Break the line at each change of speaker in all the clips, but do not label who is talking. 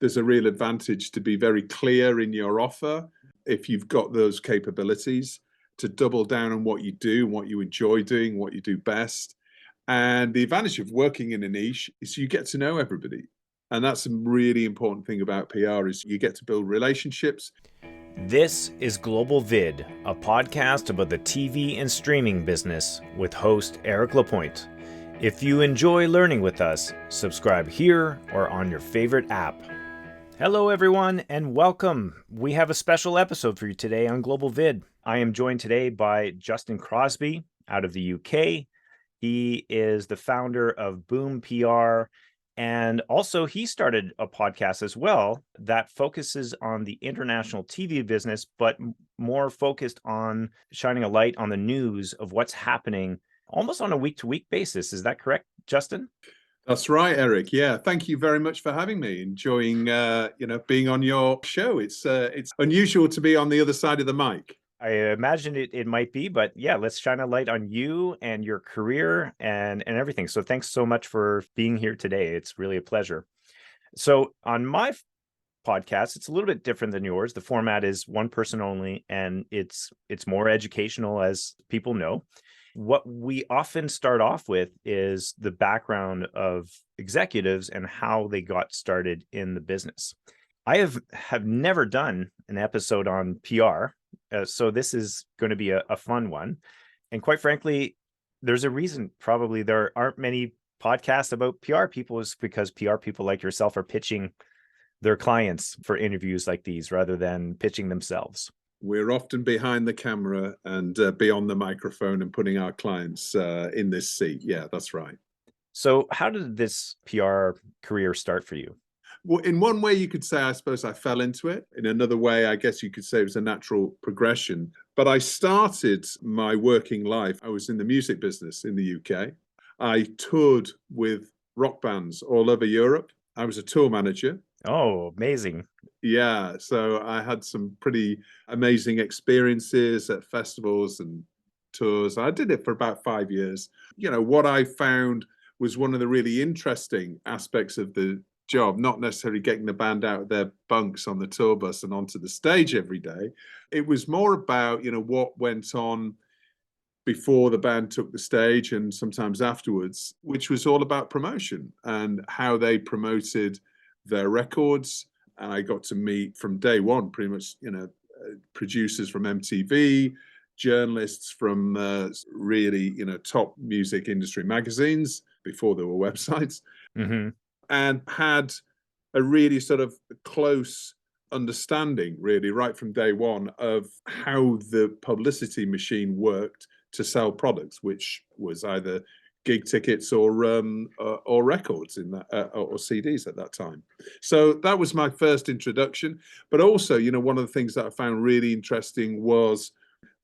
there's a real advantage to be very clear in your offer if you've got those capabilities to double down on what you do, what you enjoy doing, what you do best. And the advantage of working in a niche is you get to know everybody. And that's a really important thing about PR is you get to build relationships.
This is Global VID, a podcast about the TV and streaming business with host Eric Lapointe. If you enjoy learning with us, subscribe here or on your favorite app. Hello everyone and welcome. We have a special episode for you today on Global VID. I am joined today by Justin Crosby out of the UK. He is the founder of Boom PR, and also he started a podcast as well that focuses on the international TV business, but more focused on shining a light on the news of what's happening almost on a week-to-week basis. Is that correct, Justin?
That's right, Eric. Yeah, thank you very much for having me. Enjoying, being on your show. It's unusual to be on the other side of the mic.
I imagine it might be, but yeah, let's shine a light on you and your career and everything. So thanks so much for being here today. It's really a pleasure. So on my podcast, it's a little bit different than yours. The format is one person only, and it's more educational, as people know. What we often start off with is the background of executives and how they got started in the business. I have never done an episode on PR, so this is going to be a fun one. And quite frankly, there's a reason probably there aren't many podcasts about PR people, is because PR people like yourself are pitching their clients for interviews like these rather than pitching themselves.
We're often behind the camera and beyond the microphone and putting our clients in this seat. Yeah, that's right.
So how did this PR career start for you?
Well, in one way, you could say, I suppose I fell into it. In another way, I guess you could say it was a natural progression. But I started my working life, I was in the music business in the UK. I toured with rock bands all over Europe. I was a tour manager.
Oh, amazing.
Yeah, so I had some pretty amazing experiences at festivals and tours. I did it for about 5 years. You know, what I found was one of the really interesting aspects of the job, not necessarily getting the band out of their bunks on the tour bus and onto the stage every day. It was more about, what went on before the band took the stage and sometimes afterwards, which was all about promotion and how they promoted their records. And I got to meet from day one, pretty much, producers from MTV, journalists from really, top music industry magazines before there were websites, and had a really sort of close understanding, really, right from day one, of how the publicity machine worked to sell products, which was either gig tickets or records in that or CDs at that time. So that was my first introduction. But also, one of the things that I found really interesting was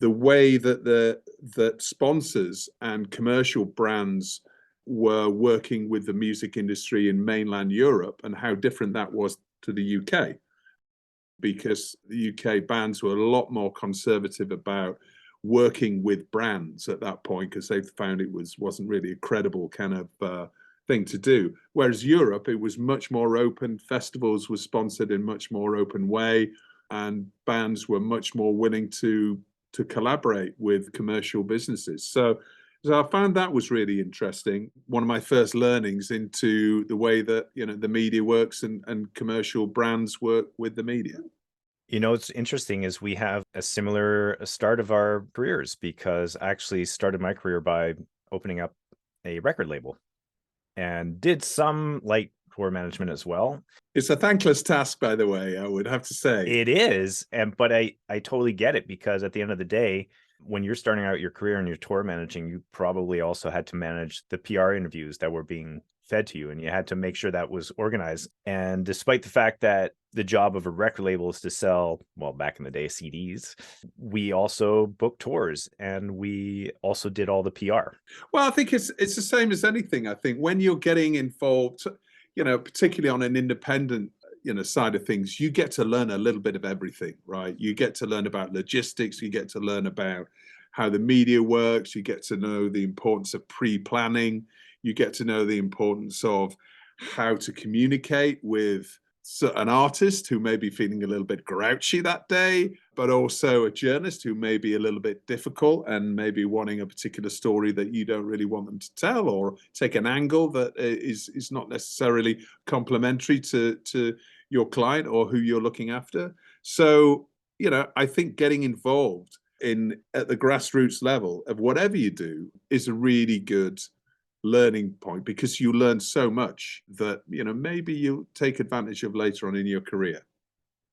the way that sponsors and commercial brands were working with the music industry in mainland Europe and how different that was to the UK. Because the UK bands were a lot more conservative about working with brands at that point because they found it wasn't really a credible kind of thing to do. Whereas Europe, it was much more open. Festivals were sponsored in much more open way, and bands were much more willing to collaborate with commercial businesses. So I found that was really interesting. One of my first learnings into the way that the media works and commercial brands work with the media.
What's interesting is we have a similar start of our careers, because I actually started my career by opening up a record label and did some light tour management as well.
It's a thankless task, by the way, I would have to say.
It is, but I totally get it, because at the end of the day, when you're starting out your career and you're tour managing, you probably also had to manage the PR interviews that were being fed to you, and you had to make sure that was organized. And despite the fact that the job of a record label is to sell, well, back in the day, CDs, we also booked tours and we also did all the PR.
Well, I think it's the same as anything. I think when you're getting involved, particularly on an independent side of things, you get to learn a little bit of everything, right? You get to learn about logistics, you get to learn about how the media works, you get to know the importance of pre-planning, you get to know the importance of how to communicate with an artist who may be feeling a little bit grouchy that day, but also a journalist who may be a little bit difficult and maybe wanting a particular story that you don't really want them to tell, or take an angle that is not necessarily complementary to your client or who you're looking after. So, I think getting involved at the grassroots level of whatever you do is a really good learning point, because you learn so much that maybe you'll take advantage of later on in your career.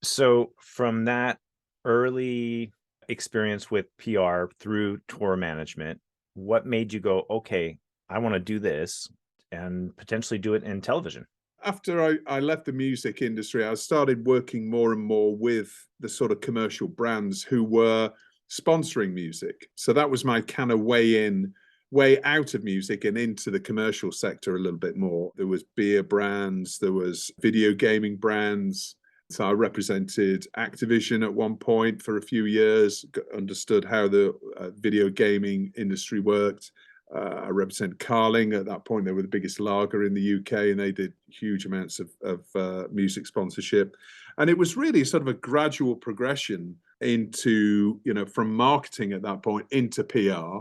So from that early experience with PR through tour management, what made you go, okay, I want to do this and potentially do it in television?
After I left the music industry, I started working more and more with the sort of commercial brands who were sponsoring music. So that was my kind of way out of music and into the commercial sector a little bit more. There was beer brands, there was video gaming brands. So I represented Activision at one point for a few years, understood how the video gaming industry worked. I represented Carling at that point. They were the biggest lager in the UK, and they did huge amounts of music sponsorship. And it was really sort of a gradual progression into, from marketing at that point into PR.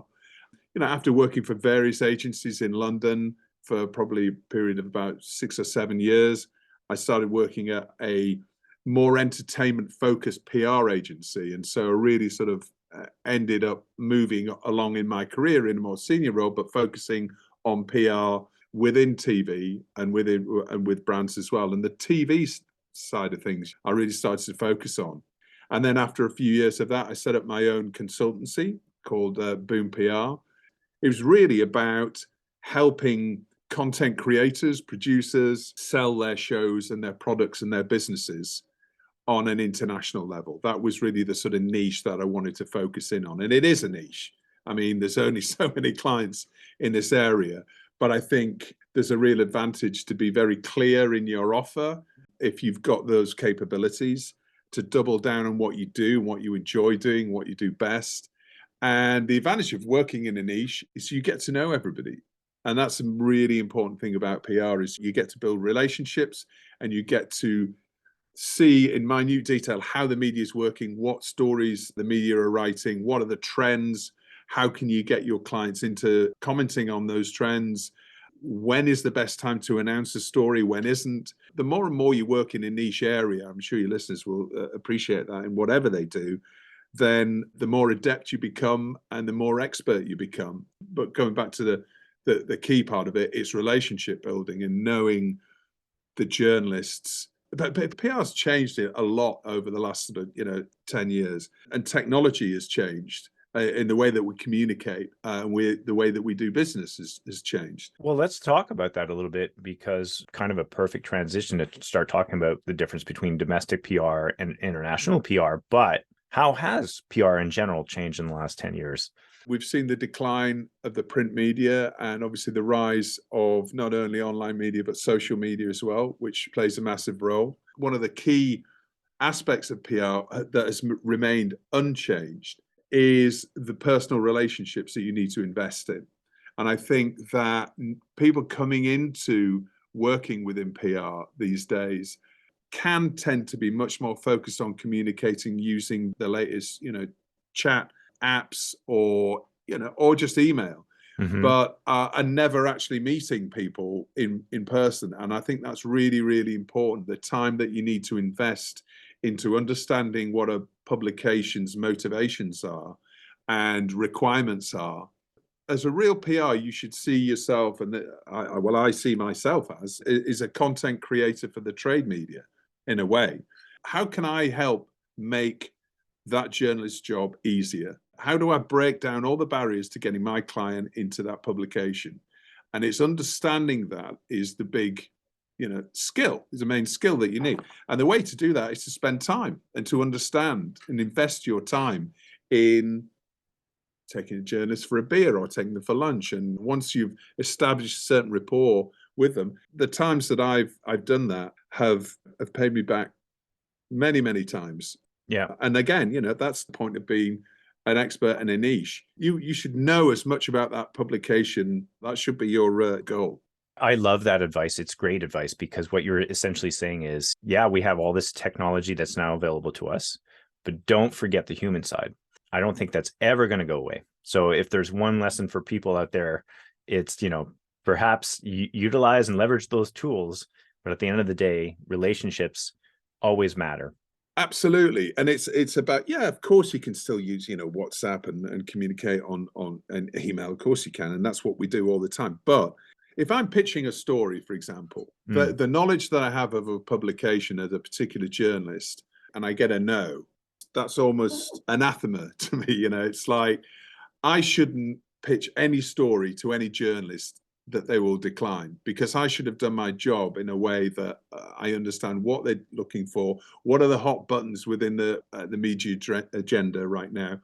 After working for various agencies in London for probably a period of about 6 or 7 years, I started working at a more entertainment-focused PR agency. And so I really sort of ended up moving along in my career in a more senior role, but focusing on PR within TV and with brands as well. And the TV side of things, I really started to focus on. And then after a few years of that, I set up my own consultancy called Boom PR. It was really about helping content creators, producers sell their shows and their products and their businesses on an international level. That was really the sort of niche that I wanted to focus in on. And it is a niche. I mean, there's only so many clients in this area, but I think there's a real advantage to be very clear in your offer if you've got those capabilities to double down on what you do, what you enjoy doing, what you do best. And the advantage of working in a niche is you get to know everybody. And that's a really important thing about PR, is you get to build relationships and you get to see in minute detail how the media is working, what stories the media are writing, what are the trends, how can you get your clients into commenting on those trends, when is the best time to announce a story, when isn't. The more and more you work in a niche area, I'm sure your listeners will appreciate that in whatever they do, then the more adept you become and the more expert you become. But going back to the key part of it, it's relationship building and knowing the journalists. But PR's changed it a lot over the last sort of 10 years, and technology has changed in the way that we communicate, the way that we do business has changed.
Well, let's talk about that a little bit, because kind of a perfect transition to start talking about the difference between domestic PR and international PR. But how has PR in general changed in the last 10 years?
We've seen the decline of the print media and obviously the rise of not only online media, but social media as well, which plays a massive role. One of the key aspects of PR that has remained unchanged is the personal relationships that you need to invest in. And I think that people coming into working within PR these days can tend to be much more focused on communicating using the latest, chat apps or just email, but are never actually meeting people in person. And I think that's really, really important. The time that you need to invest into understanding what a publication's motivations are and requirements are. As a real PR, you should see yourself, and I see myself as, is a content creator for the trade media in a way. How can I help make that journalist's job easier? How do I break down all the barriers to getting my client into that publication? And it's understanding that is the big, skill, is the main skill that you need. And the way to do that is to spend time and to understand and invest your time in taking a journalist for a beer or taking them for lunch. And once you've established a certain rapport with them, the times that I've done that have paid me back many, many times.
Yeah.
And again, that's the point of being an expert in a niche. You should know as much about that publication. That should be your goal.
I love that advice. It's great advice, because what you're essentially saying is, yeah, we have all this technology that's now available to us, but don't forget the human side. I don't think that's ever going to go away. So if there's one lesson for people out there, it's, perhaps utilize and leverage those tools, but at the end of the day, relationships always matter.
Absolutely. And it's about, yeah, of course you can still use, WhatsApp and communicate on an email. Of course you can. And that's what we do all the time. But if I'm pitching a story, for example, the knowledge that I have of a publication as a particular journalist, and I get a no, that's almost anathema to me. It's like, I shouldn't pitch any story to any journalist that they will decline, because I should have done my job in a way that I understand what they're looking for, what are the hot buttons within the media agenda right now,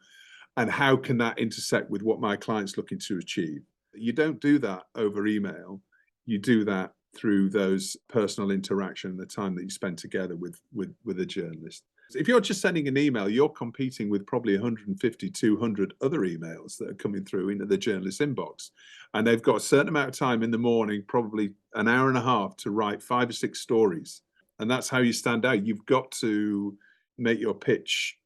and how can that intersect with what my client's looking to achieve. You don't do that over email. You do that through those personal interaction, the time that you spend together with a journalist. If you're just sending an email, you're competing with probably 150, 200 other emails that are coming through into the journalist inbox. And they've got a certain amount of time in the morning, probably an hour and a half, to write 5 or 6 stories. And that's how you stand out. You've got to make your pitch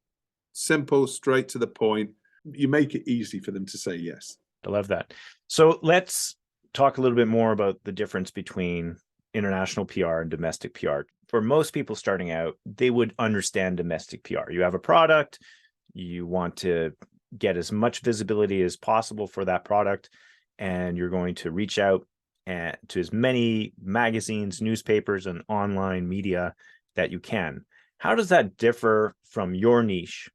simple, straight to the point. You make it easy for them to say yes.
I love that. So let's talk a little bit more about the difference between international PR and domestic PR. For most people starting out, they would understand domestic PR. You have a product, you want to get as much visibility as possible for that product, and you're going to reach out to as many magazines, newspapers, and online media that you can. How does that differ from your niche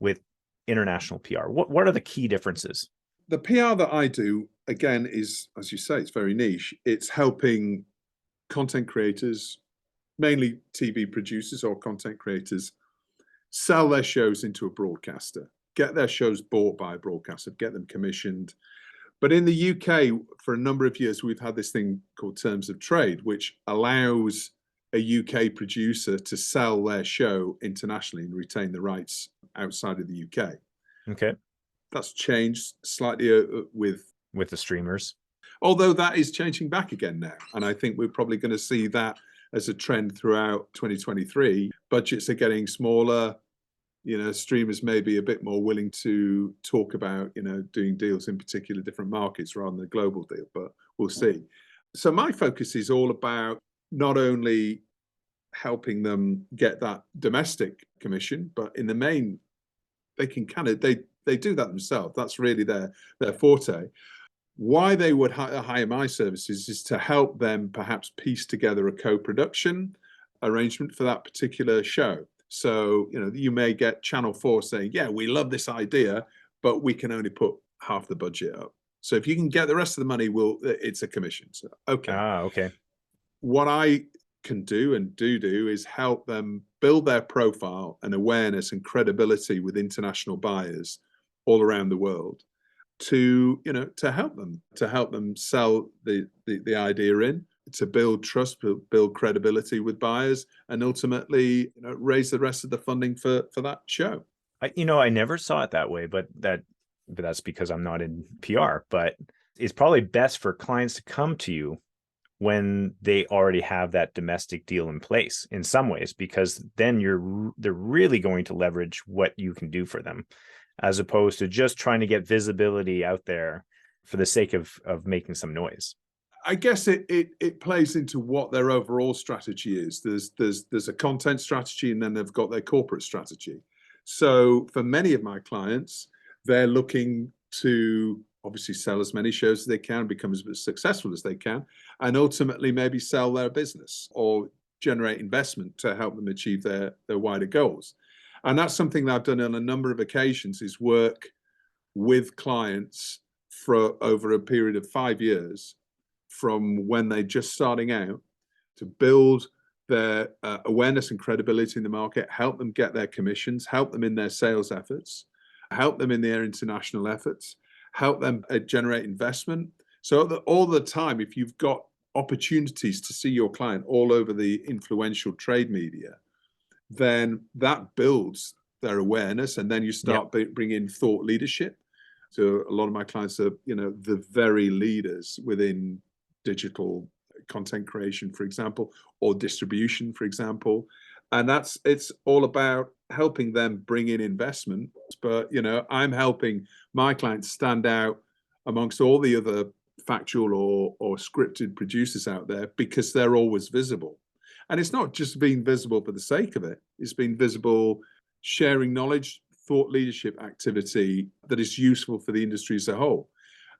with international PR? What are the key differences?
The PR that I do, again, is, as you say, it's very niche. It's helping content creators, mainly TV producers or content creators, sell their shows into a broadcaster, get their shows bought by a broadcaster, get them commissioned. But in the UK, for a number of years, we've had this thing called terms of trade, which allows a UK producer to sell their show internationally and retain the rights outside of the UK.
Okay.
That's changed slightly with
the streamers.
Although that is changing back again now. And I think we're probably going to see that as a trend throughout 2023. Budgets are getting smaller. Streamers may be a bit more willing to talk about, doing deals in particular different markets rather than a global deal, but we'll see. So my focus is all about not only helping them get that domestic commission, but in the main, they can they do that themselves. That's really their forte. Why they would hire my services is to help them perhaps piece together a co-production arrangement for that particular show. So, you may get Channel 4 saying, yeah, we love this idea, but we can only put half the budget up. So if you can get the rest of the money, it's a commission. So, okay.
Okay.
What I can do and do is help them build their profile and awareness and credibility with international buyers all around the world, to help them sell the idea in, to build trust, build credibility with buyers, and ultimately raise the rest of the funding for that show.
I never saw it that way, but that's because I'm not in PR. But it's probably best for clients to come to you when they already have that domestic deal in place in some ways, because then they're really going to leverage what you can do for them, as opposed to just trying to get visibility out there for the sake of making some noise.
I guess it plays into what their overall strategy is. There's a content strategy, and then they've got their corporate strategy. So for many of my clients, they're looking to obviously sell as many shows as they can, become as successful as they can, and ultimately maybe sell their business or generate investment to help them achieve their wider goals. And that's something that I've done on a number of occasions, is work with clients for over a period of 5 years, from when they're just starting out, to build their awareness and credibility in the market, help them get their commissions, help them in their sales efforts, help them in their international efforts, help them generate investment. So all the time, if you've got opportunities to see your client all over the influential trade media, then that builds their awareness, and then you start bringing thought leadership. So a lot of my clients are, the very leaders within digital content creation, for example, or distribution, for example. And it's all about helping them bring in investment. But, I'm helping my clients stand out amongst all the other factual or scripted producers out there because they're always visible. And it's not just being visible for the sake of it. It's being visible, sharing knowledge, thought leadership activity that is useful for the industry as a whole.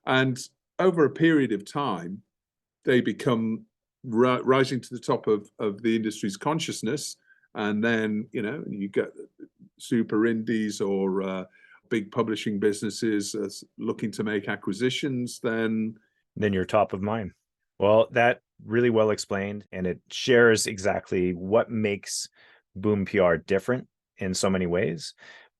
And over a period of time, they become rising to the top of the industry's consciousness. And then, you get super indies or big publishing businesses looking to make acquisitions, then
you're top of mind. Well, that really well explained, and it shares exactly what makes Boom PR different in so many ways.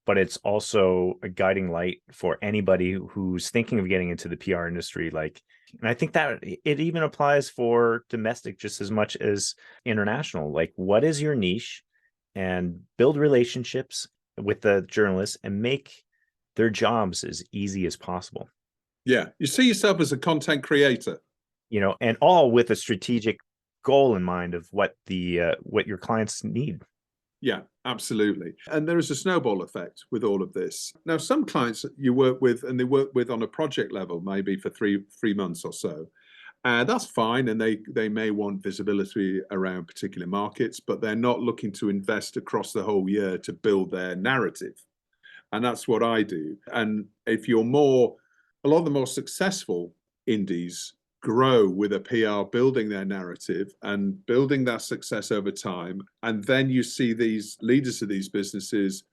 But it's also a guiding light for anybody who's thinking of getting into the PR industry. And I think that it even applies for domestic just as much as international. Like, what is your niche? And build relationships with the journalists and make their jobs as easy as possible.
Yeah, you see yourself as a content creator.
And all with a strategic goal in mind of what your clients need.
Yeah, absolutely. And there is a snowball effect with all of this. Now, some clients you work with, and they work with on a project level, maybe for three months or so. And that's fine. And they may want visibility around particular markets, but they're not looking to invest across the whole year to build their narrative. And that's what I do. And if you're a lot of the more successful indies grow with a PR building their narrative and building that success over time. And then you see these leaders of these businesses,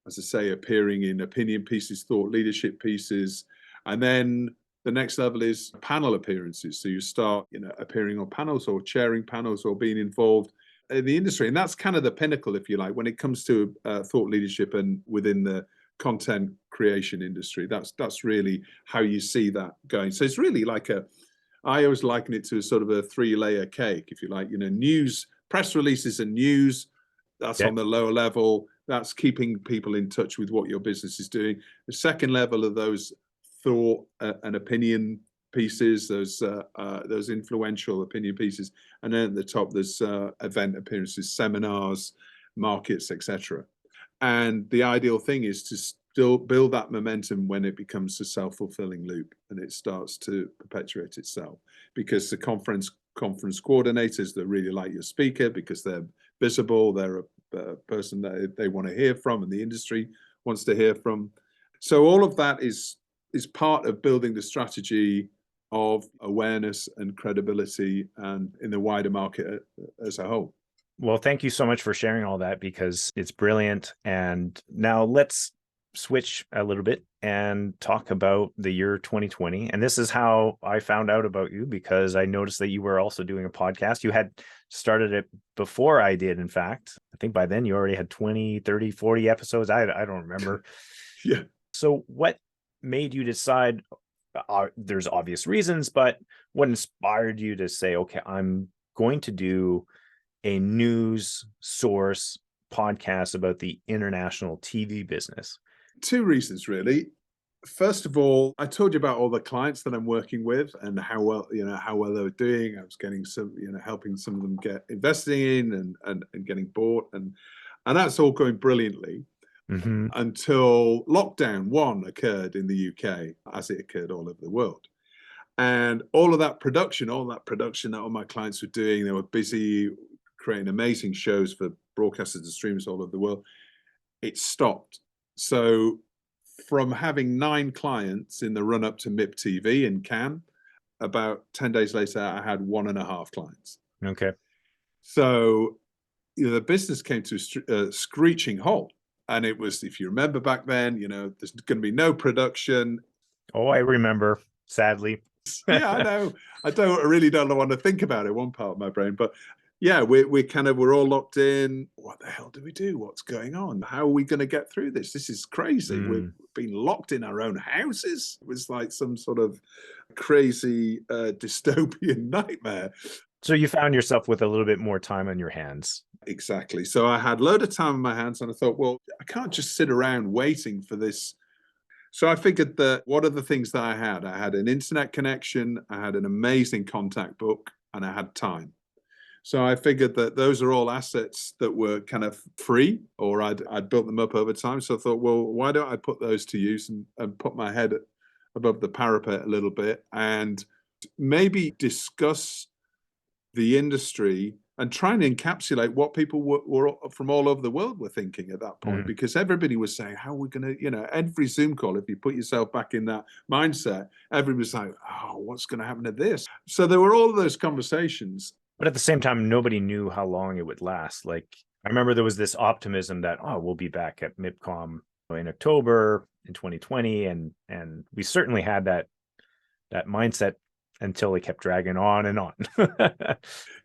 as I say, appearing in opinion pieces, thought leadership pieces. And then the next level is panel appearances. So you start, appearing on panels or chairing panels or being involved in the industry. And that's kind of the pinnacle, if you like, when it comes to thought leadership and within the content creation industry. That's really how you see that going. So it's really like I always liken it to a sort of a 3-layer cake, if you like. News, press releases and news, that's on the lower level. That's keeping people in touch with what your business is doing. The second level of those thought and opinion pieces, those influential opinion pieces. And then at the top, there's event appearances, seminars, markets, etc. And the ideal thing is to still build that momentum when it becomes a self-fulfilling loop and it starts to perpetuate itself, because the conference coordinators that really like your speaker because they're visible, they're a person that they want to hear from and the industry wants to hear from. So all of that is part of building the strategy of awareness and credibility and in the wider market as a whole.
Well, thank you so much for sharing all that, because it's brilliant. And now let's switch a little bit and talk about the year 2020. And this is how I found out about you, because I noticed that you were also doing a podcast. You had started it before I did, in fact. I think by then you already had 20, 30, 40 episodes. I don't remember.
Yeah.
So what made you decide, there's obvious reasons, but what inspired you to say, okay, I'm going to do a news source podcast about the international TV business?
Two reasons, really. First of all, I told you about all the clients that I'm working with and how well they were doing. I was getting some, helping some of them get investing in and getting bought, and that's all going brilliantly. Mm-hmm. Until lockdown 1 occurred in the UK, as it occurred all over the world. And all that production that all my clients were doing, they were busy creating amazing shows for broadcasters and streamers all over the world. It stopped. So from having 9 clients in the run up to MIP TV in Cannes, about 10 days later, I had 1.5 clients.
Okay.
So the business came to a screeching halt. And it was, if you remember back then, there's going to be no production.
Oh, I remember, sadly.
Yeah, I know. I really don't want to think about it, one part of my brain. But yeah, we're all locked in. What the hell do we do? What's going on? How are we going to get through this? This is crazy. We've been locked in our own houses. It was like some sort of crazy dystopian nightmare.
So you found yourself with a little bit more time on your hands.
Exactly. So I had a load of time on my hands and I thought, well, I can't just sit around waiting for this So I figured that what are the things that I had? I had an internet connection, I had an amazing contact book, and I had time. So I figured that those are all assets that were kind of free, or I'd built them up over time. So I thought, well, why don't I put those to use and put my head above the parapet a little bit and maybe discuss the industry and try and encapsulate what people were from all over the world were thinking at that point, because everybody was saying, how are we going to, every Zoom call, if you put yourself back in that mindset, everybody was like, oh, what's going to happen to this? So there were all of those conversations.
But at the same time, nobody knew how long it would last. Like, I remember there was this optimism that, oh, we'll be back at MIPCOM in October in 2020. And we certainly had that mindset until it kept dragging on and on.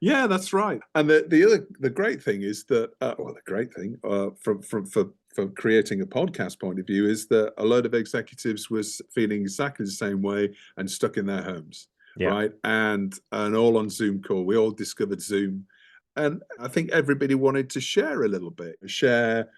Yeah, that's right. And the great thing is that, the great thing from creating a podcast point of view is that a load of executives was feeling exactly the same way and stuck in their homes, right? And all on Zoom call. We all discovered Zoom, and I think everybody wanted to share a little bit, share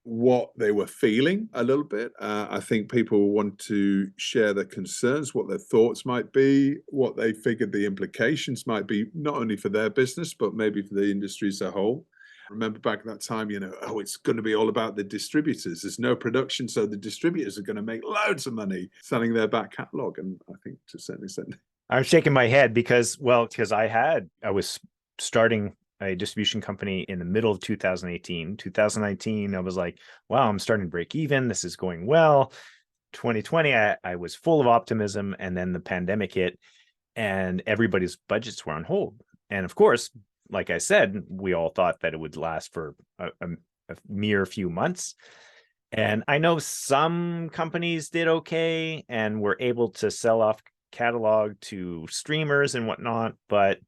what they were feeling a little bit. I think people want to share their concerns, what their thoughts might be, what they figured the implications might be, not only for their business, but maybe for the industry as a whole. Remember back at that time, it's going to be all about the distributors. There's no production, so the distributors are going to make loads of money selling their back catalog. And I think to a certain extent,
I'm shaking my head because I was starting a distribution company in the middle of 2018. 2019, I was like, wow, I'm starting to break even. This is going well. 2020, I was full of optimism. And then the pandemic hit and everybody's budgets were on hold. And of course, like I said, we all thought that it would last for a mere few months. And I know some companies did okay and were able to sell off catalog to streamers and whatnot, but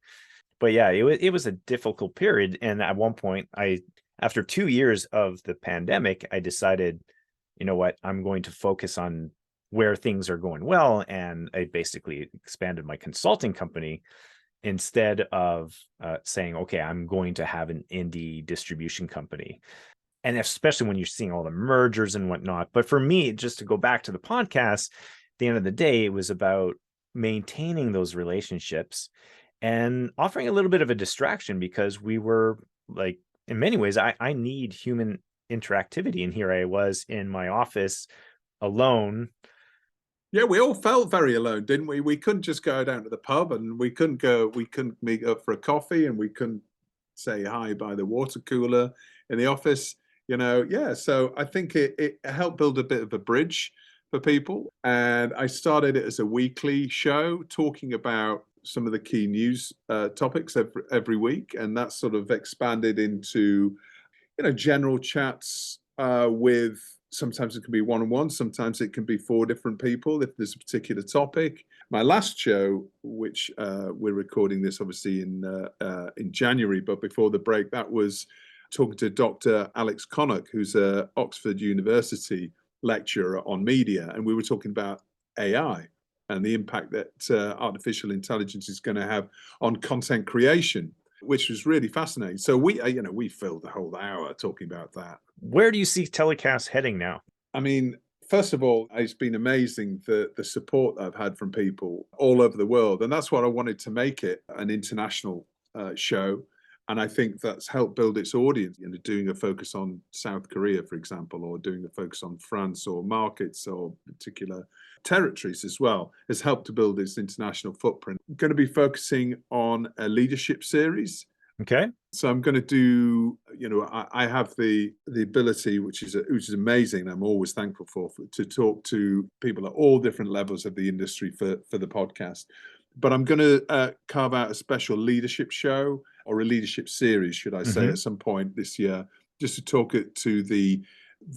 yeah, it was a difficult period. And at one point, after 2 years of the pandemic, I decided, you know what, I'm going to focus on where things are going well. And I basically expanded my consulting company instead of saying, okay, I'm going to have an indie distribution company. And especially when you're seeing all the mergers and whatnot. But for me, just to go back to the podcast, at the end of the day, it was about maintaining those relationships and offering a little bit of a distraction, because we were like, in many ways, I need human interactivity. And here I was in my office alone.
Yeah, we all felt very alone, didn't we? We couldn't just go down to the pub, and we couldn't meet up for a coffee, and we couldn't say hi by the water cooler in the office. Yeah. So I think it helped build a bit of a bridge for people. And I started it as a weekly show talking about some of the key news topics every week. And that sort of expanded into, general chats with, sometimes it can be one-on-one, sometimes it can be 4 different people if there's a particular topic. My last show, which we're recording this obviously in January, but before the break, that was talking to Dr. Alex Connock, who's a Oxford University lecturer on media. And we were talking about AI and the impact that artificial intelligence is going to have on content creation, which was really fascinating. So we filled the whole hour talking about that.
Where do you see Tellycast heading now?
I mean, first of all, it's been amazing the support that I've had from people all over the world. And that's what I wanted to make it, an international show. And I think that's helped build its audience, doing a focus on South Korea, for example, or doing a focus on France or markets or particular territories as well, has helped to build its international footprint. I'm going to be focusing on a leadership series.
Okay.
So I'm going to do, I have the ability, which is amazing. I'm always thankful for to talk to people at all different levels of the industry for the podcast. But I'm going to carve out a special leadership show, or a leadership series, should I say, at some point this year, just to talk to the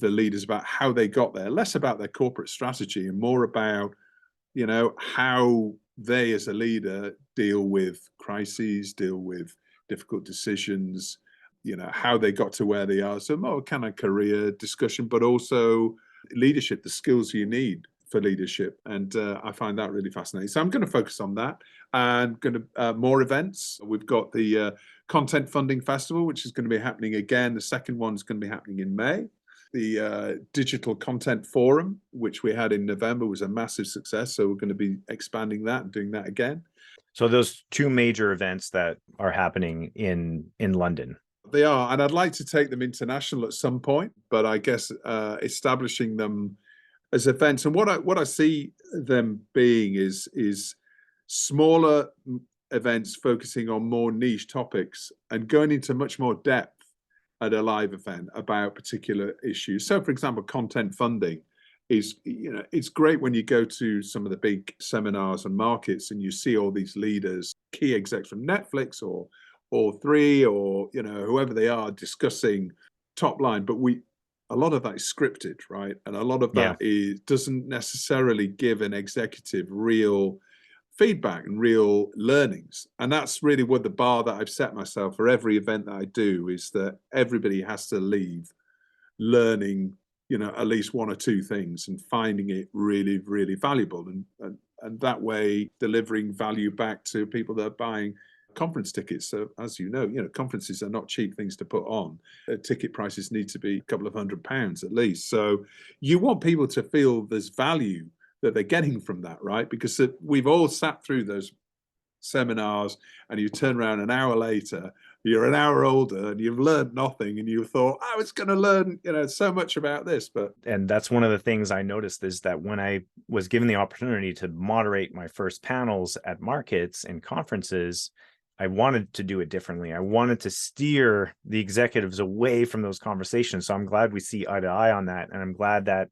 leaders about how they got there, less about their corporate strategy and more about, how they as a leader deal with crises, deal with difficult decisions, how they got to where they are. So more kind of career discussion, but also leadership, the skills you need for leadership. And I find that really fascinating. So I'm going to focus on that, and going to more events. We've got the Content Funding Festival, which is going to be happening again. The second one's going to be happening in May. The digital content forum, which we had in November, was a massive success. So we're going to be expanding that and doing that again.
So those two major events that are happening in London.
They are, and I'd like to take them international at some point, but I guess establishing them as events, and what I see them being is smaller events focusing on more niche topics and going into much more depth at a live event about particular issues. So, for example, content funding is, it's great when you go to some of the big seminars and markets and you see all these leaders, key execs from Netflix or All3 or whoever they are discussing top line, but a lot of that is scripted, right? And a lot of that doesn't necessarily give an executive real feedback and real learnings. And that's really what the bar that I've set myself for every event that I do, is that everybody has to leave learning, at least one or two things and finding it really, really valuable. And that way delivering value back to people that are buying conference tickets. So as you know, conferences are not cheap things to put on. Ticket prices need to be a couple of £100 at least. So you want people to feel there's value that they're getting from that, right? Because we've all sat through those seminars and you turn around an hour later, you're an hour older and you've learned nothing, and you thought, I was going to learn, so much about this.
And that's one of the things I noticed, is that when I was given the opportunity to moderate my first panels at markets and conferences, I wanted to do it differently. I wanted to steer the executives away from those conversations. So I'm glad we see eye to eye on that. And I'm glad that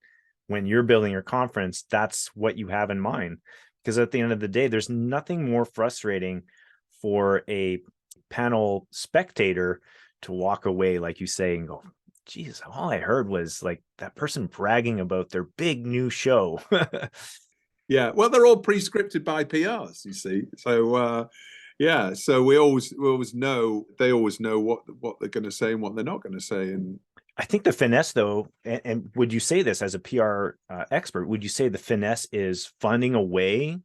when you're building your conference, that's what you have in mind. Because at the end of the day, there's nothing more frustrating for a panel spectator to walk away, like you say, and go, geez, all I heard was like that person bragging about their big new show.
Yeah, well, they're all pre-scripted by PRs, you see. So yeah, so we always know, they always know what they're going to say and what they're not going to say. And
I think the finesse, though, and would you say this as a PR expert, would you say the finesse is finding a way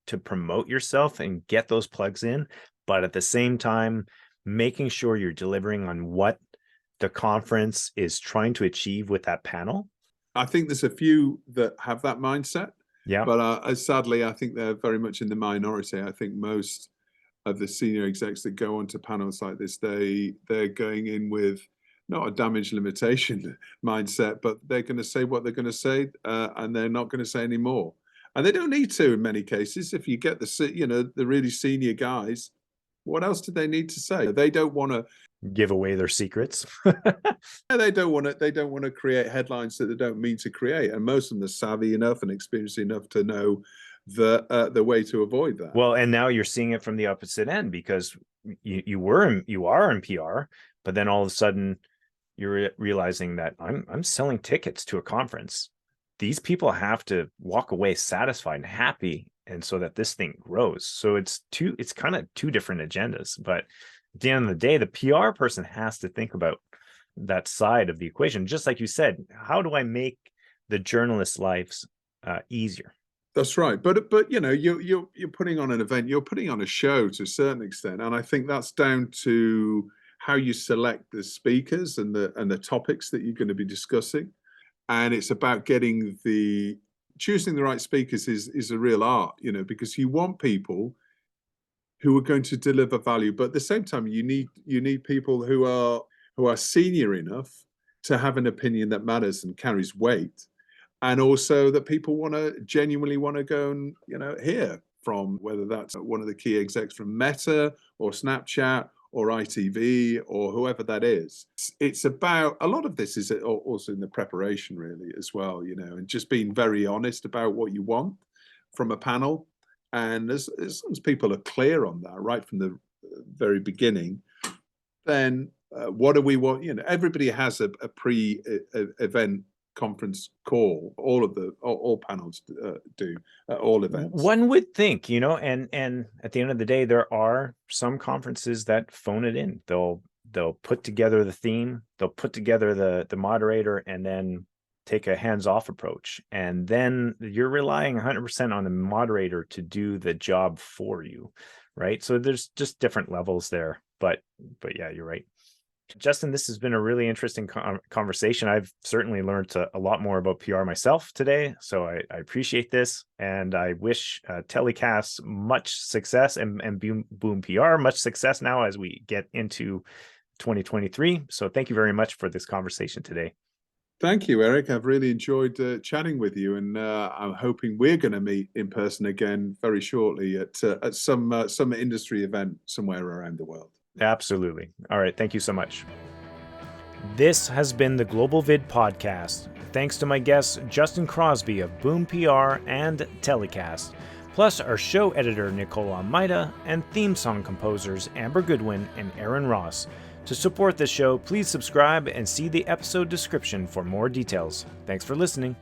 to promote yourself and get those plugs in, but at the same time, making sure you're delivering on what the conference is trying to achieve with that panel?
I think there's a few that have that mindset.
Yeah.
But sadly, I think they're very much in the minority. I think most of the senior execs that go onto panels like this, they're going in with not a damage limitation mindset, but they're going to say what they're going to say, and they're not going to say any more. And they don't need to in many cases. If you get the really senior guys, what else do they need to say? They don't want to
give away their secrets.
They don't want to create headlines that they don't mean to create. And most of them are savvy enough and experienced enough to know the way to avoid that.
Well, and now you're seeing it from the opposite end, because you are in PR, but then all of a sudden you're realizing that I'm selling tickets to a conference. These people have to walk away satisfied and happy, and so that this thing grows. So it's kind of two different agendas. But at the end of the day, the PR person has to think about that side of the equation. Just like you said, how do I make the journalist's lives easier?
That's right. But you're putting on an event, you're putting on a show to a certain extent, and I think that's down to how you select the speakers and the topics that you're going to be discussing. And it's about choosing the right speakers is a real art, because you want people who are going to deliver value, but at the same time, you need people who are senior enough to have an opinion that matters and carries weight, and also that people genuinely want to go and hear from, whether that's one of the key execs from Meta or Snapchat or ITV or whoever that is. It's about, a lot of this is also in the preparation really as well, and just being very honest about what you want from a panel. And as long as people are clear on that right from the very beginning, then what do we want? Everybody has a pre-event conference call. All panels do at all events.
One would think, and at the end of the day, there are some conferences that phone it in. They'll put together the theme, they'll put together the moderator, and then take a hands-off approach. And then you're relying 100% on the moderator to do the job for you, right? So there's just different levels there. But yeah, you're right. Justin, this has been a really interesting conversation. I've certainly learned a lot more about PR myself today, so I appreciate this, and I wish Tellycast much success and Boom PR much success now as we get into 2023. So thank you very much for this conversation today.
Thank you, Eric. I've really enjoyed chatting with you, and I'm hoping we're going to meet in person again very shortly at some industry event somewhere around the world.
Absolutely. All right. Thank you so much. This has been the Global VID podcast. Thanks to my guests, Justin Crosby of Boom PR and Tellycast, plus our show editor, Nicole Almeida, and theme song composers, Amber Goodwin and Aaron Ross. To support this show, please subscribe and see the episode description for more details. Thanks for listening.